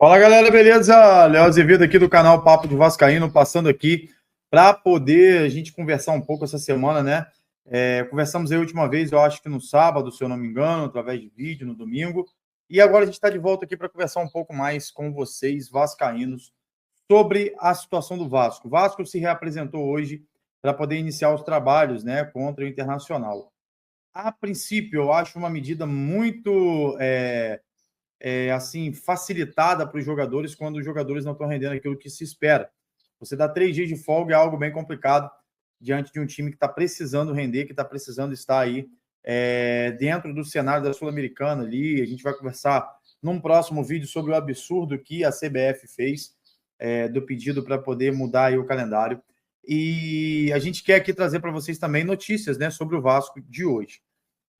Fala galera, beleza? Léo Azevedo aqui do canal Papo de Vascaíno, passando aqui para poder a gente conversar um pouco essa semana, né? Conversamos aí a última vez, eu acho que no sábado, se eu não me engano, através de vídeo, no domingo. E agora a gente está de volta aqui para conversar um pouco mais com vocês, vascaínos, sobre a situação do Vasco. O Vasco se reapresentou hoje para poder iniciar os trabalhos, né, contra o Internacional. A princípio, eu acho uma medida muito assim, facilitada para os jogadores quando os jogadores não estão rendendo aquilo que se espera. Você dá 3 dias de folga é algo bem complicado diante de um time que está precisando render, que está precisando estar aí dentro do cenário da Sul-Americana ali. A gente vai conversar num próximo vídeo sobre o absurdo que a CBF fez do pedido para poder mudar aí o calendário. E a gente quer aqui trazer para vocês também notícias, né, sobre o Vasco de hoje.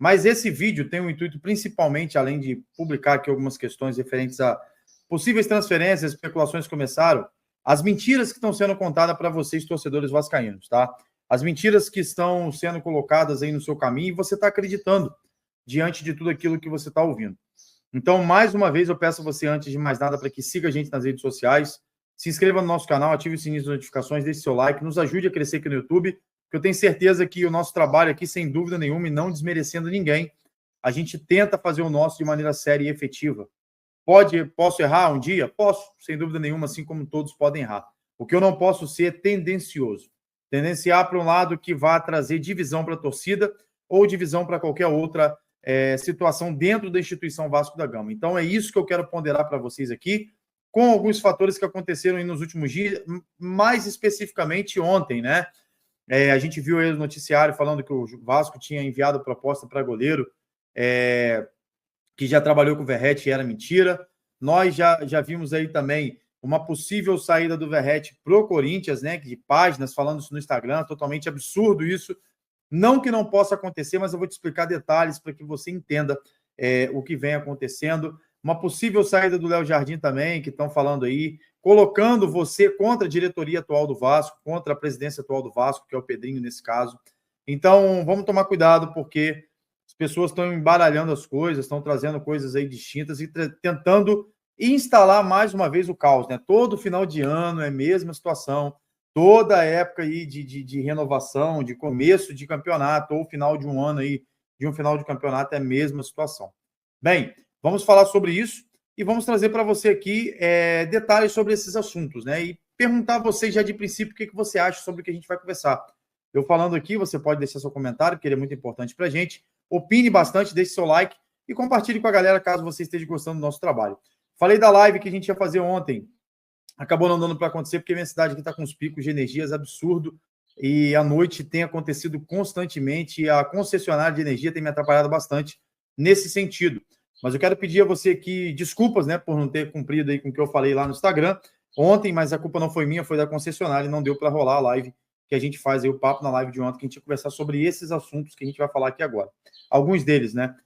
Mas esse vídeo tem um intuito principalmente, além de publicar aqui algumas questões referentes a possíveis transferências, especulações que começaram, as mentiras que estão sendo contadas para vocês, torcedores vascaínos, tá? As mentiras que estão sendo colocadas aí no seu caminho e você está acreditando diante de tudo aquilo que você está ouvindo. Então, mais uma vez, eu peço a você, antes de mais nada, para que siga a gente nas redes sociais, se inscreva no nosso canal, ative o sininho de notificações, deixe seu like, nos ajude a crescer aqui no YouTube, porque eu tenho certeza que o nosso trabalho aqui, sem dúvida nenhuma, e não desmerecendo ninguém, a gente tenta fazer o nosso de maneira séria e efetiva. Posso errar um dia? Posso, sem dúvida nenhuma, assim como todos podem errar. O que eu não posso ser é tendencioso. Tendenciar para um lado que vá trazer divisão para a torcida ou divisão para qualquer outra situação dentro da instituição Vasco da Gama. Então, é isso que eu quero ponderar para vocês aqui, com alguns fatores que aconteceram nos últimos dias, mais especificamente ontem, né? A gente viu aí no noticiário falando que o Vasco tinha enviado proposta para goleiro, que já trabalhou com o Verratti e era mentira. Nós já vimos aí também uma possível saída do Verratti para o Corinthians, né? De páginas falando isso no Instagram, totalmente absurdo isso. Não que não possa acontecer, mas eu vou te explicar detalhes para que você entenda o que vem acontecendo. Uma possível saída do Léo Jardim também, que estão falando aí, colocando você contra a diretoria atual do Vasco, contra a presidência atual do Vasco, que é o Pedrinho nesse caso. Então, vamos tomar cuidado, porque as pessoas estão embaralhando as coisas, estão trazendo coisas aí distintas e tentando instalar mais uma vez o caos, né? Todo final de ano é a mesma situação, toda época aí de renovação, de começo de campeonato, ou final de um ano aí, de um final de campeonato, é a mesma situação. Bem, vamos falar sobre isso e vamos trazer para você aqui detalhes sobre esses assuntos, né? E perguntar a você já de princípio o que você acha sobre o que a gente vai conversar. Eu falando aqui, você pode deixar seu comentário, porque ele é muito importante para a gente. Opine bastante, deixe seu like e compartilhe com a galera caso você esteja gostando do nosso trabalho. Falei da live que a gente ia fazer ontem, acabou não dando para acontecer, porque minha cidade aqui está com uns picos de energias absurdo e à noite tem acontecido constantemente e a concessionária de energia tem me atrapalhado bastante nesse sentido. Mas eu quero pedir a você aqui desculpas, né, por não ter cumprido aí com o que eu falei lá no Instagram ontem, mas a culpa não foi minha, foi da concessionária e não deu para rolar a live que a gente faz aí, o papo na live de ontem, que a gente ia conversar sobre esses assuntos que a gente vai falar aqui agora. Alguns deles, né?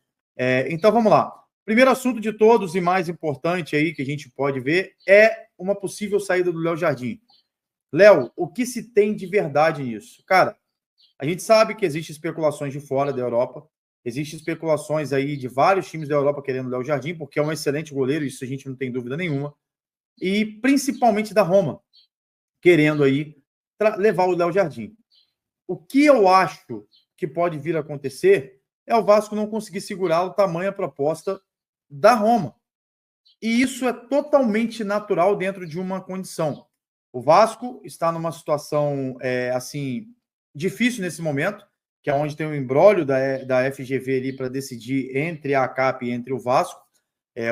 Então, vamos lá. Primeiro assunto de todos e mais importante aí que a gente pode ver é uma possível saída do Léo Jardim. Léo, o que se tem de verdade nisso? Cara, a gente sabe que existem especulações de fora da Europa, existem especulações aí de vários times da Europa querendo o Léo Jardim, porque é um excelente goleiro, isso a gente não tem dúvida nenhuma, e principalmente da Roma, querendo aí levar o Léo Jardim. O que eu acho que pode vir a acontecer é o Vasco não conseguir segurar o tamanho a proposta da Roma. E isso é totalmente natural dentro de uma condição. O Vasco está numa situação assim difícil nesse momento, que é onde tem o imbróglio da FGV ali para decidir entre a ACAP e entre o Vasco,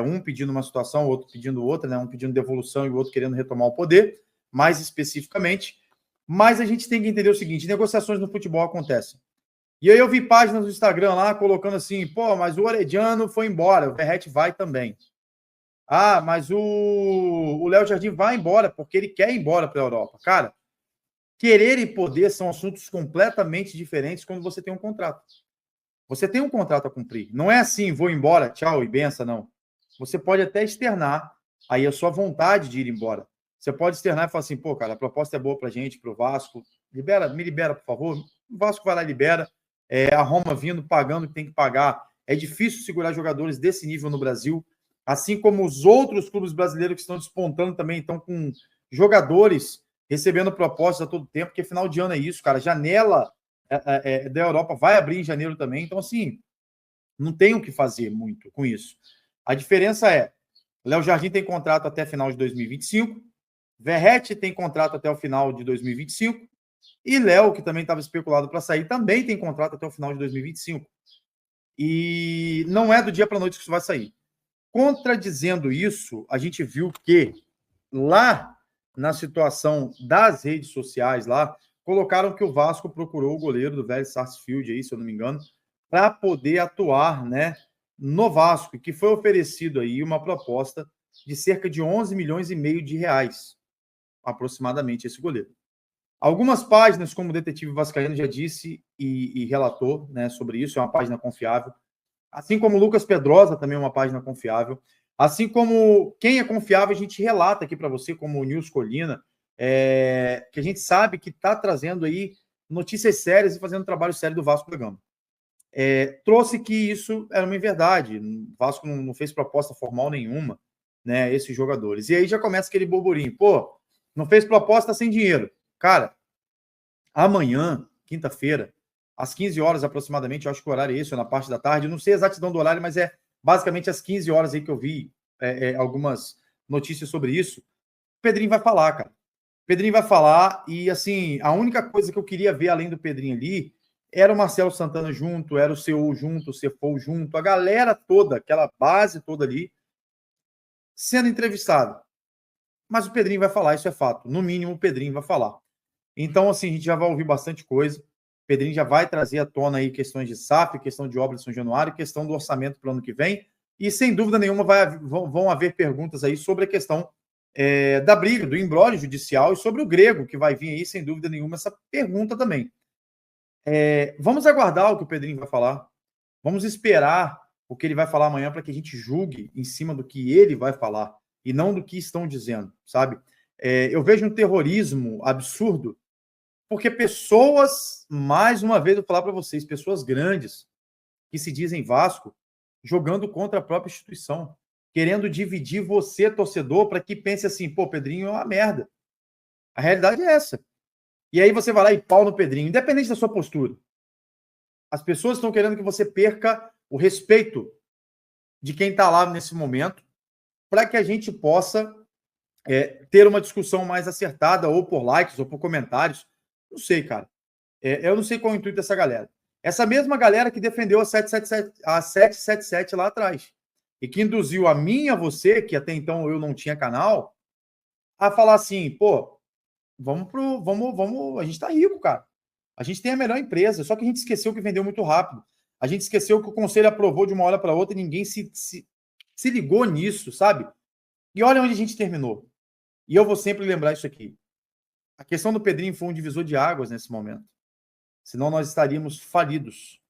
um pedindo uma situação, o outro pedindo outra, né? Um pedindo devolução e o outro querendo retomar o poder, mais especificamente. Mas a gente tem que entender o seguinte: negociações no futebol acontecem. E aí eu vi páginas no Instagram lá colocando assim, pô, mas o Orediano foi embora, o Verratti vai também. Ah, mas o Léo Jardim vai embora porque ele quer ir embora para a Europa. Cara, querer e poder são assuntos completamente diferentes quando você tem um contrato. Você tem um contrato a cumprir. Não é assim, vou embora, tchau e benção, não. Você pode até externar aí a sua vontade de ir embora. Você pode externar e falar assim, pô, cara, a proposta é boa pra gente, pro Vasco. Me libera, por favor. O Vasco vai lá e libera. A Roma vindo, pagando o que tem que pagar. É difícil segurar jogadores desse nível no Brasil. assim como os outros clubes brasileiros que estão despontando também, estão com jogadores recebendo propostas a todo tempo, porque final de ano é isso, cara. Janela da Europa vai abrir em janeiro também, então, assim, não tem o que fazer muito com isso. A diferença é, Léo Jardim tem contrato até final de 2025, Verratti tem contrato até o final de 2025, e Léo, que também estava especulado para sair, também tem contrato até o final de 2025. E não é do dia para a noite que isso vai sair. Contradizendo isso, a gente viu que lá na situação das redes sociais, lá, colocaram que o Vasco procurou o goleiro do Vélez Sarsfield, aí, se eu não me engano, para poder atuar, né, no Vasco, que foi oferecido aí uma proposta de cerca de 11 milhões e meio de reais, aproximadamente, esse goleiro. Algumas páginas, como o Detetive Vascaíno já disse e relatou, né, sobre isso, é uma página confiável. Assim como o Lucas Pedrosa, também é uma página confiável. Assim como quem é confiável, a gente relata aqui para você, como o Nils Colina, que a gente sabe que está trazendo aí notícias sérias e fazendo trabalho sério do Vasco da Gama. Trouxe que isso era uma verdade. O Vasco não fez proposta formal nenhuma, né, esses jogadores. E aí já começa aquele burburinho. Pô, não fez proposta sem dinheiro. Cara, amanhã, quinta-feira, às 15 horas aproximadamente, eu acho que o horário é esse, é na parte da tarde, eu não sei a exatidão do horário, mas é basicamente às 15 horas aí que eu vi algumas notícias sobre isso. O Pedrinho vai falar, cara. O Pedrinho vai falar e, assim, a única coisa que eu queria ver além do Pedrinho ali era o Marcelo Santana junto, era o CEO junto, o Cefou junto, a galera toda, aquela base toda ali, sendo entrevistada. Mas o Pedrinho vai falar, isso é fato. No mínimo, o Pedrinho vai falar. Então, assim, a gente já vai ouvir bastante coisa. O Pedrinho já vai trazer à tona aí questões de SAF, questão de obra de São Januário, questão do orçamento para o ano que vem. E, sem dúvida nenhuma, vão haver perguntas aí sobre a questão da briga, do imbróglio judicial e sobre o Grego, que vai vir aí, sem dúvida nenhuma, essa pergunta também. Vamos aguardar o que o Pedrinho vai falar. Vamos esperar o que ele vai falar amanhã para que a gente julgue em cima do que ele vai falar e não do que estão dizendo, sabe? Eu vejo um terrorismo absurdo porque pessoas, mais uma vez, eu vou falar para vocês, pessoas grandes que se dizem Vasco, jogando contra a própria instituição, querendo dividir você, torcedor, para que pense assim, pô, Pedrinho é uma merda. A realidade é essa. E aí você vai lá e pau no Pedrinho, independente da sua postura. As pessoas estão querendo que você perca o respeito de quem está lá nesse momento, para que a gente possa ter uma discussão mais acertada, ou por likes, ou por comentários. Não sei, cara. Eu não sei qual é o intuito dessa galera. Essa mesma galera que defendeu a 777 lá atrás. E que induziu a mim e a você, que até então eu não tinha canal, a falar assim, pô, vamos, a gente tá rico, cara. A gente tem a melhor empresa, só que a gente esqueceu que vendeu muito rápido. A gente esqueceu que o conselho aprovou de uma hora para outra e ninguém se ligou nisso, sabe? E olha onde a gente terminou. E eu vou sempre lembrar isso aqui. A questão do Pedrinho foi um divisor de águas nesse momento. Senão nós estaríamos falidos.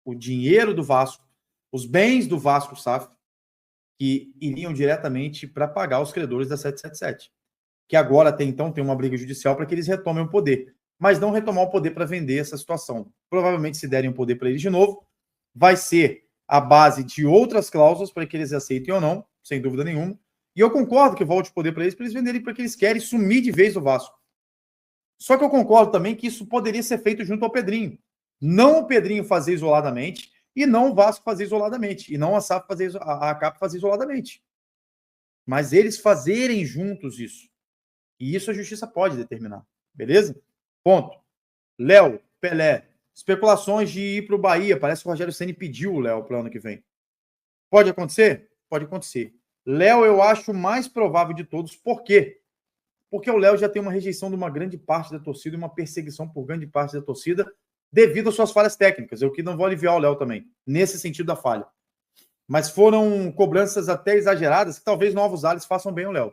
O dinheiro do Vasco, os bens do Vasco SAF, que iriam diretamente para pagar os credores da 777. Que agora, até então, tem uma briga judicial para que eles retomem o poder. Mas não retomar o poder para vender essa situação. Provavelmente, se derem o poder para eles de novo, vai ser a base de outras cláusulas para que eles aceitem ou não, sem dúvida nenhuma. E eu concordo que volte o poder para eles venderem porque eles querem sumir de vez do Vasco. Só que eu concordo também que isso poderia ser feito junto ao Pedrinho. Não o Pedrinho fazer isoladamente e não o Vasco fazer isoladamente. E não a SAF fazer, a CAP fazer isoladamente. Mas eles fazerem juntos isso. E isso a justiça pode determinar. Beleza? Ponto. Léo, Pelé. Especulações de ir para o Bahia. Parece que o Rogério Ceni pediu o Léo para o ano que vem. Pode acontecer? Pode acontecer. Léo eu acho mais provável de todos. Por quê? Porque o Léo já tem uma rejeição de uma grande parte da torcida e uma perseguição por grande parte da torcida devido às suas falhas técnicas. Eu que não vou aliviar o Léo também, nesse sentido da falha. Mas foram cobranças até exageradas que talvez novos ares façam bem ao Léo.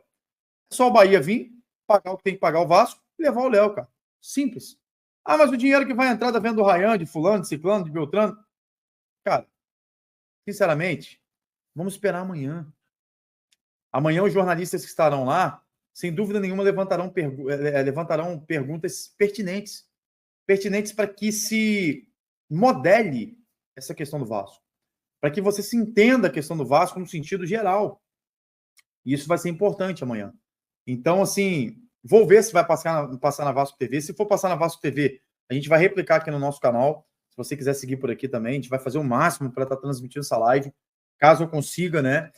É só o Bahia vir, pagar o que tem que pagar o Vasco e levar o Léo, cara. Simples. Ah, mas o dinheiro que vai entrar da venda do Ryan, de fulano, de ciclano, de Beltrano. Cara, sinceramente, vamos esperar amanhã. Amanhã os jornalistas que estarão lá, sem dúvida nenhuma, levantarão perguntas pertinentes. Pertinentes para que se modele essa questão do Vasco. Para que você se entenda a questão do Vasco no sentido geral. E isso vai ser importante amanhã. Então, assim, vou ver se vai passar na Vasco TV. Se for passar na Vasco TV, a gente vai replicar aqui no nosso canal. Se você quiser seguir por aqui também, a gente vai fazer o máximo para estar transmitindo essa live. Caso eu consiga, né?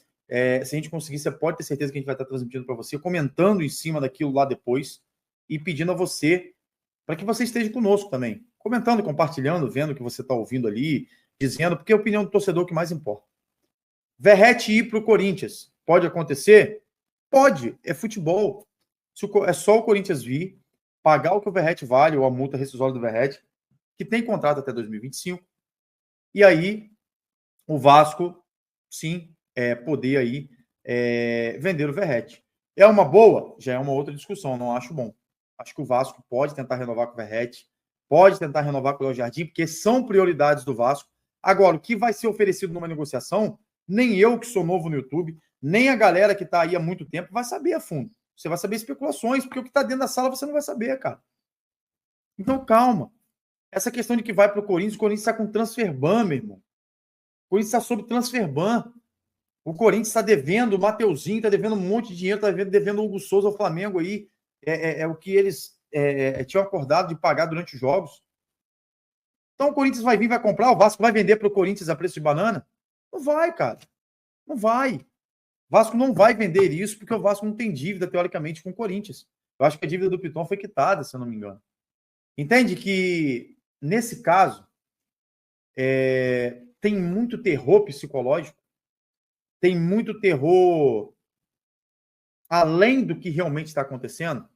Se a gente conseguir, você pode ter certeza que a gente vai estar transmitindo para você, comentando em cima daquilo lá depois e pedindo a você para que você esteja conosco também. Comentando, compartilhando, vendo o que você está ouvindo ali, dizendo, porque é a opinião do torcedor que mais importa. Verratti ir para o Corinthians. Pode acontecer? Pode. É futebol. É só o Corinthians vir, pagar o que o Verratti vale, ou a multa rescisória do Verratti, que tem contrato até 2025, e aí o Vasco, sim, poder aí vender o Verratti. É uma boa? Já é uma outra discussão, não acho bom. Acho que o Vasco pode tentar renovar com o Verratti, pode tentar renovar com o Léo Jardim, porque são prioridades do Vasco. Agora, o que vai ser oferecido numa negociação, nem eu que sou novo no YouTube, nem a galera que está aí há muito tempo vai saber a fundo. Você vai saber especulações, porque o que está dentro da sala você não vai saber, cara. Então, calma. Essa questão de que vai para o Corinthians está com transfer ban, meu irmão. O Corinthians está sob transfer ban. O Corinthians está devendo, o Mateuzinho está devendo um monte de dinheiro, está devendo o Hugo Souza ao Flamengo aí. É o que eles tinham acordado de pagar durante os jogos. Então o Corinthians vai vir, vai comprar, o Vasco vai vender para o Corinthians a preço de banana? Não vai, cara. Não vai. O Vasco não vai vender isso porque o Vasco não tem dívida, teoricamente, com o Corinthians. Eu acho que a dívida do Piton foi quitada, se eu não me engano. Entende que, nesse caso, tem muito terror psicológico, tem muito terror além do que realmente está acontecendo.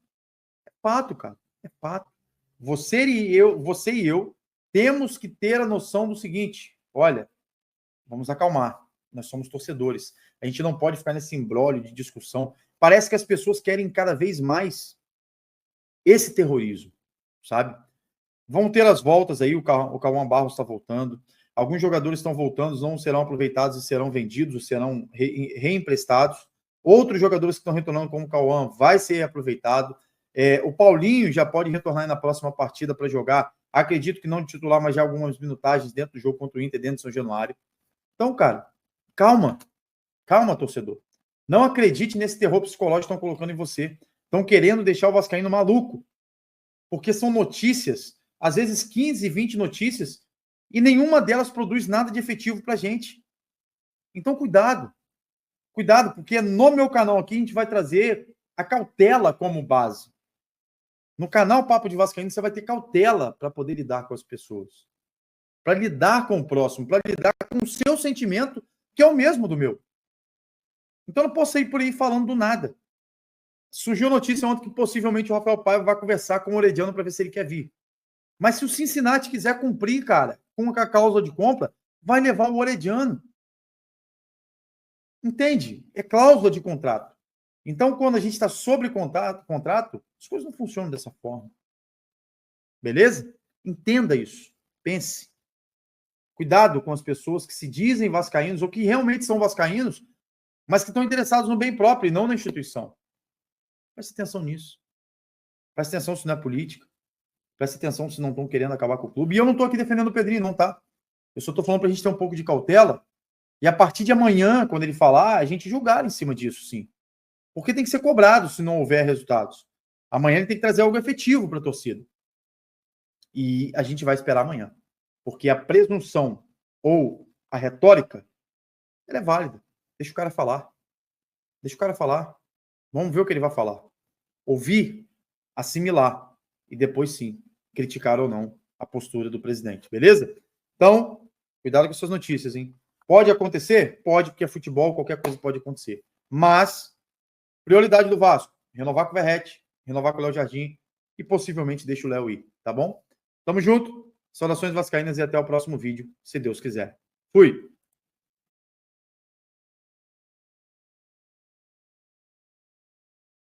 É fato, cara. É fato. Você e eu temos que ter a noção do seguinte: olha, vamos acalmar. Nós somos torcedores. A gente não pode ficar nesse imbróglio de discussão. Parece que as pessoas querem cada vez mais esse terrorismo, sabe? Vão ter as voltas aí, o Cauã Barros está voltando. Alguns jogadores estão voltando, não serão aproveitados e serão vendidos, ou serão reemprestados. Outros jogadores que estão retornando, como o Cauã, vai ser aproveitado. O Paulinho já pode retornar na próxima partida para jogar. Acredito que não de titular, mas já algumas minutagens dentro do jogo contra o Inter, dentro de São Januário. Então, cara, calma. Calma, torcedor. Não acredite nesse terror psicológico que estão colocando em você. Estão querendo deixar o vascaíno maluco. Porque são notícias, às vezes 15, 20 notícias, e nenhuma delas produz nada de efetivo para a gente. Então, cuidado. Cuidado, porque no meu canal aqui a gente vai trazer a cautela como base. No canal Papo de Vascaíno você vai ter cautela para poder lidar com as pessoas. Para lidar com o próximo, para lidar com o seu sentimento, que é o mesmo do meu. Então, eu não posso ir por aí falando do nada. Surgiu notícia ontem que possivelmente o Rafael Paiva vai conversar com o Orediano para ver se ele quer vir. Mas se o Cincinnati quiser cumprir, cara, com a cláusula de compra, vai levar o Orediano. Entende? É cláusula de contrato. Então, quando a gente está sobre contrato, as coisas não funcionam dessa forma. Beleza? Entenda isso. Pense. Cuidado com as pessoas que se dizem vascaínos ou que realmente são vascaínos, mas que estão interessados no bem próprio e não na instituição. Preste atenção nisso. Preste atenção se não é política. Preste atenção se não estão querendo acabar com o clube. E eu não estou aqui defendendo o Pedrinho, não, tá? Eu só estou falando para a gente ter um pouco de cautela e a partir de amanhã, quando ele falar, a gente julgar em cima disso, sim. Porque tem que ser cobrado se não houver resultados. Amanhã ele tem que trazer algo efetivo para a torcida. E a gente vai esperar amanhã. Porque a presunção ou a retórica, ela é válida. Deixa o cara falar. Deixa o cara falar. Vamos ver o que ele vai falar. Ouvir, assimilar e depois sim, criticar ou não a postura do presidente. Beleza? Então, cuidado com suas notícias, hein? Pode acontecer? Pode, porque é futebol, qualquer coisa pode acontecer. Mas, prioridade do Vasco, renovar com o Verratti, renovar com o Léo Jardim e possivelmente deixa o Léo ir, tá bom? Tamo junto, saudações vascaínas e até o próximo vídeo, se Deus quiser. Fui!